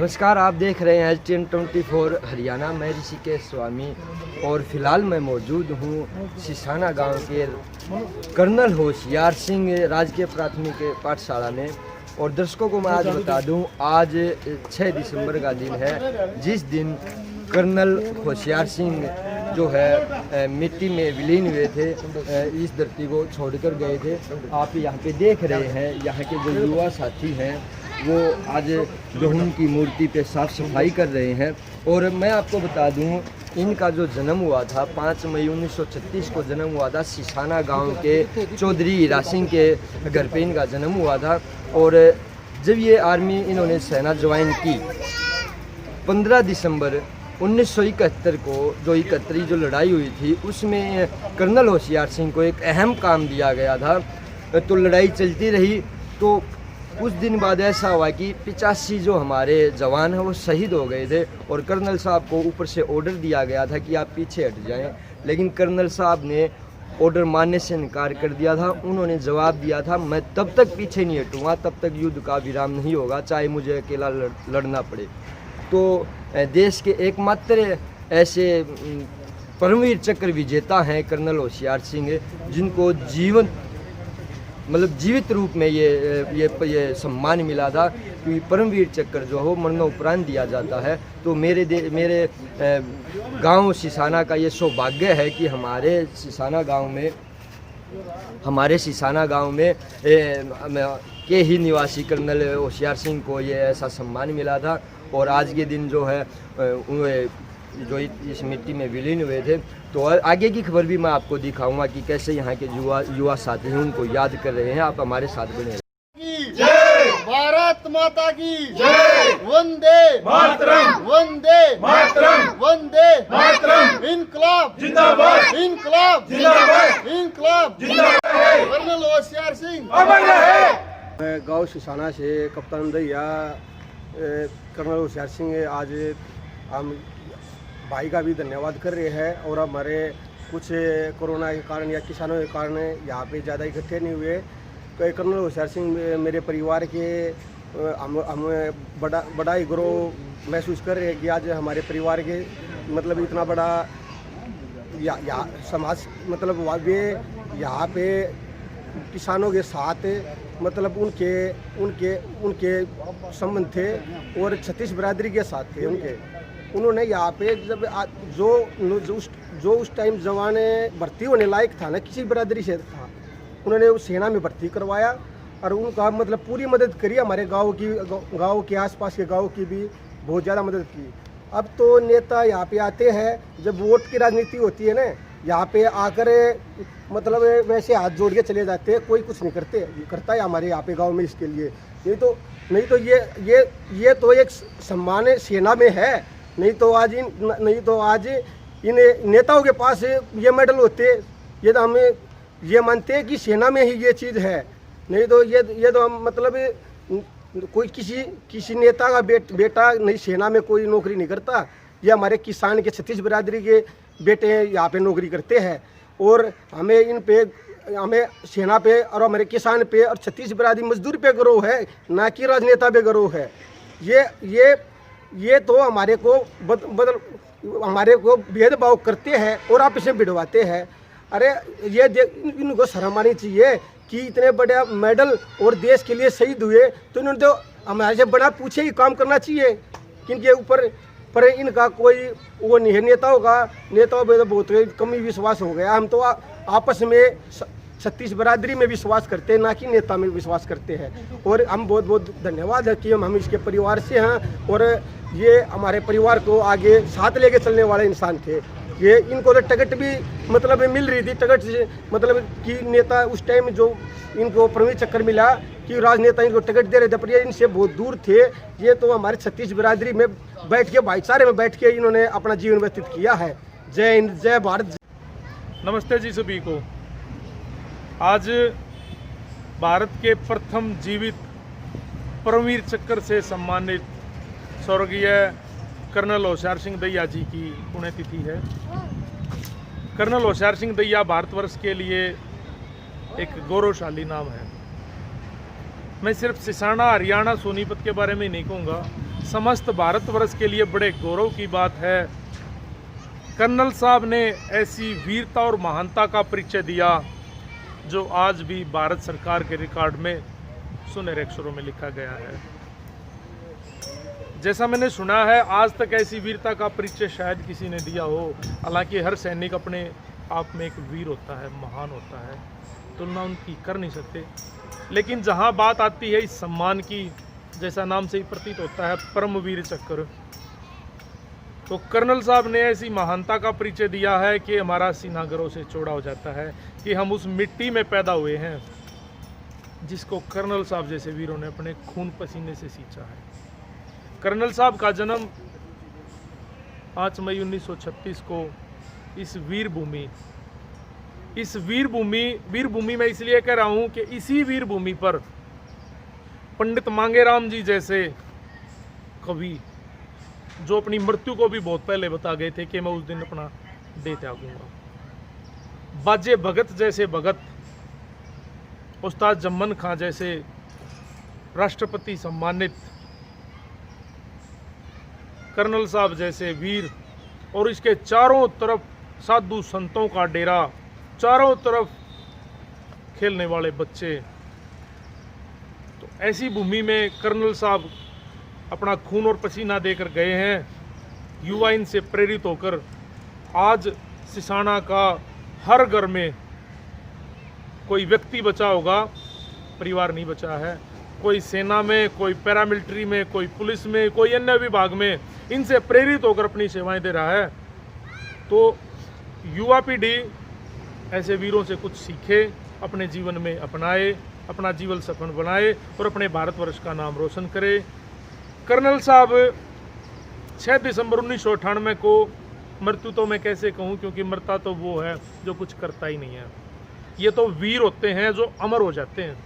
नमस्कार, आप देख रहे हैं HTN24 हरियाणा। मैं ऋषिकेश स्वामी और फिलहाल मैं मौजूद हूँ सिसाना गांव के कर्नल होशियार सिंह राजकीय प्राथमिक पाठशाला में। और दर्शकों को मैं आज बता दूं, आज 6 दिसंबर का दिन है, जिस दिन कर्नल होशियार सिंह जो है मिट्टी में विलीन हुए थे, इस धरती को छोड़कर गए थे। आप यहाँ पे देख रहे हैं, यहाँ के जो युवा साथी हैं वो आज जो उनकी मूर्ति पे साफ सफाई कर रहे हैं। और मैं आपको बता दूं, इनका जो जन्म हुआ था 5 मई 1936 को जन्म हुआ था। सिसाना गांव के चौधरी हीरा सिंह के घर पे इनका जन्म हुआ था। और जब ये आर्मी इन्होंने सेना ज्वाइन की 15 दिसंबर 1971 को, जो 71 जो लड़ाई हुई थी, उसमें कर्नल होशियार सिंह को एक अहम काम दिया गया था। तो लड़ाई चलती रही, तो कुछ दिन बाद ऐसा हुआ कि 85 जो हमारे जवान हैं वो शहीद हो गए थे। और कर्नल साहब को ऊपर से ऑर्डर दिया गया था कि आप पीछे हट जाएं, लेकिन कर्नल साहब ने ऑर्डर मानने से इनकार कर दिया था। उन्होंने जवाब दिया था, मैं तब तक पीछे नहीं हटूँगा, तब तक युद्ध का विराम नहीं होगा, चाहे मुझे अकेला लड़ना पड़े। तो देश के एकमात्र ऐसे परमवीर चक्र विजेता हैं कर्नल होशियार सिंह, जिनको जीवित रूप में ये सम्मान मिला था। क्योंकि परमवीर चक्र जो हो मरणोपरांत दिया जाता है। तो मेरे गांव सिसाना का ये सौभाग्य है कि हमारे सिसाना गांव में के ही निवासी कर्नल होशियार सिंह को ये ऐसा सम्मान मिला था। और आज के दिन जो है जो इस मिट्टी में विलीन हुए थे। तो आगे की खबर भी मैं आपको दिखाऊंगा कि कैसे यहाँ के युवा साथी हैं, उनको याद कर रहे हैं। आप हमारे साथ बने रहें। जय भारत माता की जय। वंदे मातरम, वंदे मातरम, वंदे मातरम। इनकलाब जिंदाबाद, इनकलाब जिंदाबाद, इनकलाब जिंदाबाद। कर्नल होशियार सिंह अमर रहे। मैं गाँव सिसाना से कप्तान दैया कर्नल होशियार सिंह आज हम भाई का भी धन्यवाद कर रहे हैं। और हमारे कुछ कोरोना के कारण या किसानों के कारण यहाँ पे ज़्यादा इकट्ठे नहीं हुए। तो कर्नल होशियार सिंह मेरे परिवार के हम बड़ा ही गौरव महसूस कर रहे हैं कि आज हमारे परिवार के मतलब इतना बड़ा या समाज मतलब वे यहाँ पे किसानों के साथ मतलब उनके संबंध थे और छत्तीस बिरादरी के साथ थे उन्होंने यहाँ पे जब जो उस टाइम जवान भर्ती होने लायक था ना, किसी बिरादरी से था, उन्होंने उस सेना में भर्ती करवाया और उनका मतलब पूरी मदद करी। हमारे गांव के आसपास के गांव की भी बहुत ज़्यादा मदद की। अब तो नेता यहाँ पे आते हैं, जब वोट की राजनीति होती है ना, यहाँ पे आकर मतलब वैसे हाथ जोड़ के चले जाते हैं, कोई कुछ नहीं करता है हमारे यहाँ पे गाँव में इसके लिए। नहीं तो ये तो एक सम्मान सेना में है। नहीं तो आज इन नेताओं के पास ये मेडल होते, ये तो हमें ये मानते हैं कि सेना में ही ये चीज़ है। नहीं तो ये तो हम मतलब कोई किसी नेता का बेटा नहीं सेना में कोई नौकरी नहीं करता। ये हमारे किसान के छत्तीस बिरादरी के बेटे यहाँ पे नौकरी करते हैं। और हमें सेना पे और हमारे किसान पे और छत्तीस बिरादरी मजदूर पे गर्व है, ना कि राजनेता पे गर्व है। ये तो हमारे को भेदभाव करते हैं और आपस में भिड़वाते हैं। अरे ये इनको शर्म आनी चाहिए कि इतने बड़े मेडल और देश के लिए शहीद हुए, तो इन्होंने तो हमारे से बड़ा पूछे ही काम करना चाहिए। इनके ऊपर पर इनका कोई वो नहीं है। नेताओं पे तो बहुत कम ही विश्वास हो गया। हम तो आपस में छत्तीस बिरादरी में विश्वास करते हैं, ना कि नेता में विश्वास करते हैं। और हम बहुत धन्यवाद है कि हम इसके परिवार से हैं और ये हमारे परिवार को आगे साथ लेके चलने वाले इंसान थे। ये इनको तो टिकट भी मतलब मिल रही थी, टिकट से मतलब कि नेता उस टाइम जो इनको परमवीर चक्र मिला कि राजनेता इनको टिकट दे रहे थे, पर ये इनसे बहुत दूर थे। ये तो हमारे छत्तीस बिरादरी में बैठ के भाईचारे में बैठ के इन्होंने अपना जीवन व्यतीत किया है। जय हिंद, जय भारत। नमस्ते जी सभी को। आज भारत के प्रथम जीवित परमवीर चक्र से सम्मानित स्वर्गीय कर्नल होशियार सिंह दैया जी की पुण्यतिथि है। कर्नल होशियार सिंह दैया भारतवर्ष के लिए एक गौरवशाली नाम है। मैं सिर्फ सिसाना, हरियाणा, सोनीपत के बारे में नहीं कहूँगा, समस्त भारतवर्ष के लिए बड़े गौरव की बात है। कर्नल साहब ने ऐसी वीरता और महानता का परिचय दिया जो आज भी भारत सरकार के रिकॉर्ड में सुनहरे अक्षरों में लिखा गया है। जैसा मैंने सुना है, आज तक ऐसी वीरता का परिचय शायद किसी ने दिया हो। हालांकि हर सैनिक अपने आप में एक वीर होता है, महान होता है, तुलना उनकी कर नहीं सकते। लेकिन जहां बात आती है इस सम्मान की, जैसा नाम से ही प्रतीत होता है, परमवीर चक्र, तो कर्नल साहब ने ऐसी महानता का परिचय दिया है कि हमारा सीना गर्व से चौड़ा हो जाता है कि हम उस मिट्टी में पैदा हुए हैं जिसको कर्नल साहब जैसे वीरों ने अपने खून पसीने से सींचा है। कर्नल साहब का जन्म 5 मई 1936 को इस वीर भूमि में इसलिए कह रहा हूं कि इसी वीर भूमि पर पंडित मांगेराम जी जैसे कवि, जो अपनी मृत्यु को भी बहुत पहले बता गए थे कि मैं उस दिन अपना देह त्यागूंगा, बाजे भगत जैसे भगत, उस्ताद जम्मन खां जैसे राष्ट्रपति सम्मानित, कर्नल साहब जैसे वीर, और इसके चारों तरफ साधु संतों का डेरा, चारों तरफ खेलने वाले बच्चे। तो ऐसी भूमि में कर्नल साहब अपना खून और पसीना देकर गए हैं। युवा इनसे प्रेरित होकर आज सिसाना का हर घर में कोई व्यक्ति बचा होगा, परिवार नहीं बचा है। कोई सेना में, कोई पैरामिलिट्री में, कोई पुलिस में, कोई अन्य विभाग में इनसे प्रेरित होकर अपनी सेवाएं दे रहा है। तो युवा पीढ़ी ऐसे वीरों से कुछ सीखे, अपने जीवन में अपनाए, अपना जीवन सफल बनाए और अपने भारतवर्ष का नाम रोशन करे। कर्नल साहब 6 दिसंबर 1998 को मृत्यु, तो मैं कैसे कहूँ, क्योंकि मरता तो वो है जो कुछ करता ही नहीं है। ये तो वीर होते हैं जो अमर हो जाते हैं।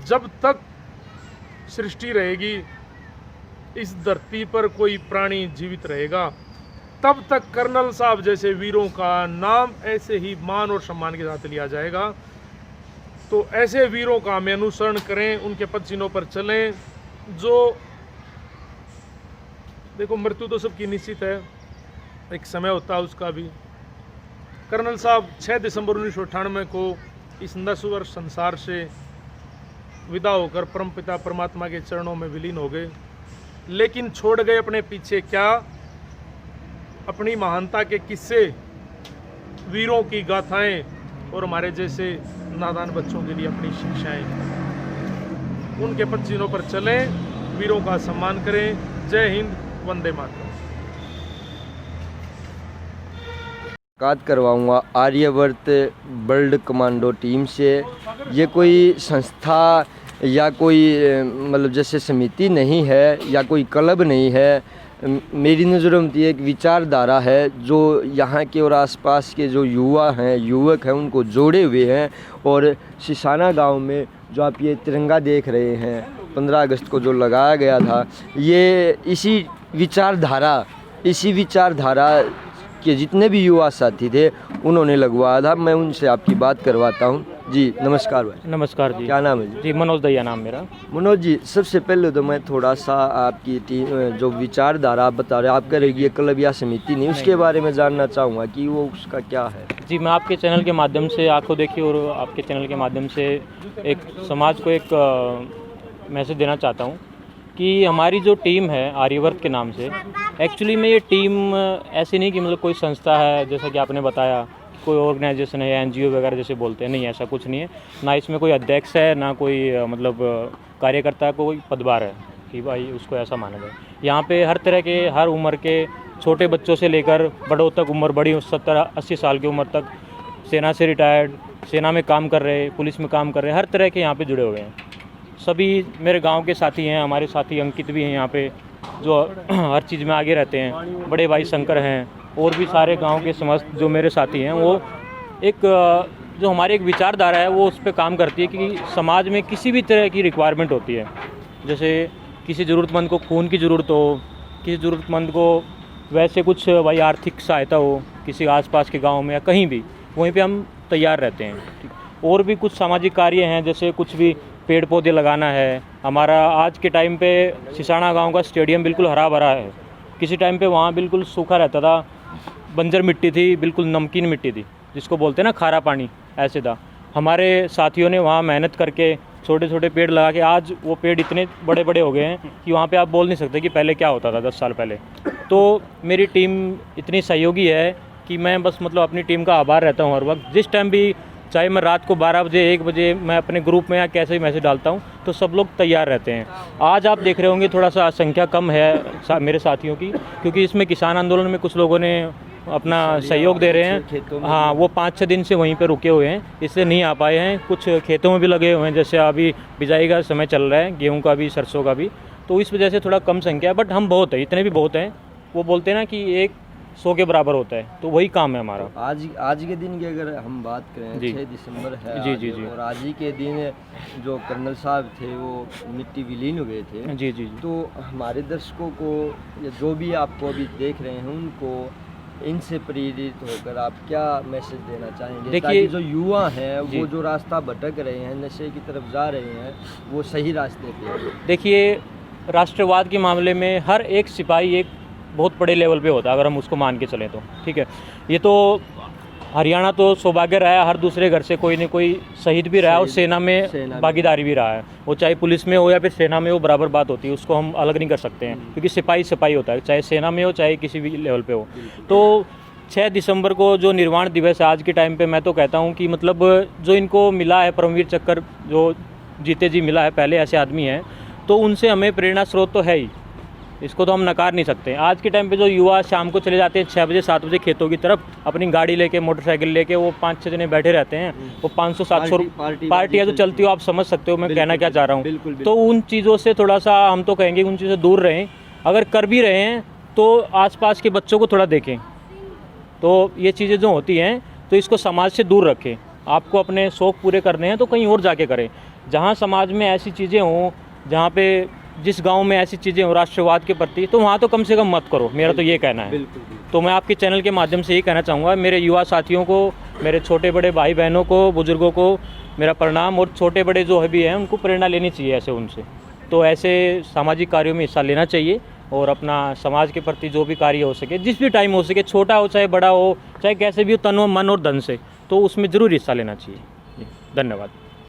जब तक सृष्टि रहेगी, इस धरती पर कोई प्राणी जीवित रहेगा, तब तक कर्नल साहब जैसे वीरों का नाम ऐसे ही मान और सम्मान के साथ लिया जाएगा। तो ऐसे वीरों का हमें अनुसरण करें, उनके पद चिन्हों पर चलें। जो देखो, मृत्यु तो सबकी निश्चित है, एक समय होता है उसका भी। कर्नल साहब 6 दिसंबर 1998 को इस नश्वर संसार से विदा होकर परमपिता परमात्मा के चरणों में विलीन हो गए, लेकिन छोड़ गए अपने पीछे क्या? अपनी महानता के किस्से, वीरों की गाथाएं और हमारे जैसे नादान बच्चों के लिए अपनी शिक्षाएं। उनके पद चिन्हों पर चलें, वीरों का सम्मान करें। जय हिंद, वंदे मातरम। मुलाकात करवाऊंगा आर्यवर्त वर्ल्ड कमांडो टीम से। ये कोई संस्था या कोई मतलब जैसे समिति नहीं है या कोई क्लब नहीं है। मेरी नज़रों में एक विचारधारा है जो यहाँ के और आसपास के जो युवक हैं उनको जोड़े हुए हैं। और सिसाना गांव में जो आप ये तिरंगा देख रहे हैं 15 अगस्त को जो लगाया गया था, ये इसी विचारधारा के जितने भी युवा साथी थे उन्होंने लगवाया था। मैं उनसे आपकी बात करवाता हूँ। जी नमस्कार भाई। नमस्कार जी। क्या नाम है जी? जी मनोज दहिया नाम मेरा। मनोज जी, सबसे पहले तो मैं थोड़ा सा आपकी जो विचारधारा आप बता रहे हैं, आप कह रहे ये क्लब या समिति नहीं, उसके बारे में जानना चाहूँगा कि वो उसका क्या है। जी, मैं आपके चैनल के माध्यम से आपको देखिए और आपके चैनल के माध्यम से एक समाज को एक मैसेज देना चाहता हूँ कि हमारी जो टीम है आर्यवर्त के नाम से, एक्चुअली में ये टीम ऐसी नहीं कि मतलब कोई संस्था है जैसा कि आपने बताया, कोई ऑर्गेनाइजेशन है, एनजीओ वगैरह जैसे बोलते हैं, नहीं ऐसा कुछ नहीं है। ना इसमें कोई अध्यक्ष है, ना कोई मतलब कार्यकर्ता, कोई पदभार है कि भाई उसको ऐसा माना जाए। यहाँ पे हर तरह के, हर उम्र के, छोटे बच्चों से लेकर बड़ों तक, उम्र बड़ी 70-80 साल की उम्र तक, सेना से रिटायर्ड, सेना में काम कर रहे, पुलिस में काम कर रहे, हर तरह के यहाँ पे जुड़े हुए हैं। सभी मेरे गांव के साथी हैं, हमारे साथी अंकित भी हैं यहाँ पे, जो हर चीज़ में आगे रहते हैं। बड़े भाई शंकर हैं और भी सारे गांव के समस्त जो मेरे साथी हैं, वो एक जो हमारी एक विचारधारा है वो उस पर काम करती है कि समाज में किसी भी तरह की रिक्वायरमेंट होती है, जैसे किसी ज़रूरतमंद को खून की ज़रूरत हो, किसी ज़रूरतमंद को वैसे कुछ भाई आर्थिक सहायता हो, किसी आसपास के गांव में या कहीं भी, वहीं पे हम तैयार रहते हैं। और भी कुछ सामाजिक कार्य हैं, जैसे कुछ भी पेड़ पौधे लगाना है। हमारा आज के टाइम पे सिसाना गांव का स्टेडियम बिल्कुल हरा भरा है। किसी टाइम पे वहाँ बिल्कुल सूखा रहता था, बंजर मिट्टी थी, बिल्कुल नमकीन मिट्टी थी, जिसको बोलते हैं ना खारा पानी, ऐसे था। हमारे साथियों ने वहाँ मेहनत करके छोटे छोटे पेड़ लगा के आज वो पेड़ इतने बड़े बड़े हो गए हैं कि वहाँ पे आप बोल नहीं सकते कि पहले क्या होता था 10 साल पहले। तो मेरी टीम इतनी सहयोगी है कि मैं बस मतलब अपनी टीम का आभार रहता हूँ हर वक्त। जिस टाइम भी, चाहे मैं रात को 12 बजे 1 बजे मैं अपने ग्रुप में या कैसे भी मैसेज डालता हूँ तो सब लोग तैयार रहते हैं। आज आप देख रहे होंगे थोड़ा सा संख्या कम है मेरे साथियों की, क्योंकि इसमें किसान आंदोलन में कुछ लोगों ने अपना सहयोग दे रहे हैं। हाँ, वो 5-6 दिन से वहीं पे रुके हुए हैं, इसलिए नहीं आ पाए हैं। कुछ खेतों में भी लगे हुए हैं, जैसे अभी बिजाई का समय चल रहा है, गेहूं का भी, सरसों का भी, तो इस वजह से थोड़ा कम संख्या है। बट हम बहुत है, इतने भी बहुत हैं। वो बोलते हैं ना कि 100 के बराबर होता है, तो वही काम है हमारा। आज के दिन की अगर हम बात करें, 6 दिसंबर है जी आज, जी जी। और आज ही के दिन जो कर्नल साहब थे वो मिट्टी विलीन हुए थे। जी जी जी। तो हमारे दर्शकों को या जो भी आपको अभी देख रहे हैं उनको इनसे प्रेरित होकर आप क्या मैसेज देना चाहेंगे? देखिए, ताकि जो युवा हैं जी। वो जो रास्ता भटक रहे हैं, नशे की तरफ जा रहे हैं, वो सही रास्ते पे हैं। देखिए, राष्ट्रवाद के मामले में हर एक सिपाही एक बहुत बड़े लेवल पे होता है, अगर हम उसको मान के चलें तो। ठीक है, ये तो हरियाणा तो सौभाग्य रहा है, हर दूसरे घर से कोई न कोई शहीद भी रहा है और सेना में भागीदारी भी रहा है। वो चाहे पुलिस में हो या फिर सेना में हो, बराबर बात होती है, उसको हम अलग नहीं कर सकते हैं, क्योंकि सिपाही सिपाही होता है, चाहे सेना में हो चाहे किसी भी लेवल पे हो। तो 6 दिसंबर को जो निर्वाण दिवस है आज के टाइम पे, मैं तो कहता हूँ कि मतलब जो इनको मिला है परमवीर चक्र, जो जीते जी मिला है, पहले ऐसे आदमी हैं, तो उनसे हमें प्रेरणा स्रोत तो है ही, इसको तो हम नकार नहीं सकते। आज के टाइम पे जो युवा शाम को चले जाते हैं 6 बजे 7 बजे खेतों की तरफ, अपनी गाड़ी लेके, मोटरसाइकिल लेके, वो 5-6 जने बैठे रहते हैं, वो 500-700 पार्टियाँ जो चलती हो, आप समझ सकते हो मैं कहना क्या चाह रहा हूँ। तो उन चीज़ों से थोड़ा सा हम तो कहेंगे उन चीज़ों से दूर रहें। अगर कर भी रहे हैं तो आसपास के बच्चों को थोड़ा देखें। तो ये चीज़ें जो होती हैं तो इसको समाज से दूर रखें। आपको अपने शौक़ पूरे करने हैं तो कहीं और जाके करें। जहाँ समाज में ऐसी चीज़ें हों, जहाँ पे जिस गांव में ऐसी चीज़ें हो राष्ट्रवाद के प्रति, तो वहाँ तो कम से कम मत करो, मेरा तो ये कहना है। तो मैं आपके चैनल के माध्यम से यही कहना चाहूँगा, मेरे युवा साथियों को, मेरे छोटे बड़े भाई बहनों को, बुजुर्गों को मेरा प्रणाम, और छोटे बड़े जो भी हैं उनको प्रेरणा लेनी चाहिए ऐसे उनसे। तो ऐसे सामाजिक कार्यों में हिस्सा लेना चाहिए और अपना समाज के प्रति जो भी कार्य हो सके, जिस भी टाइम हो सके, छोटा हो चाहे बड़ा हो, चाहे कैसे भी हो, तन मन और धन से, तो उसमें ज़रूर हिस्सा लेना चाहिए। धन्यवाद।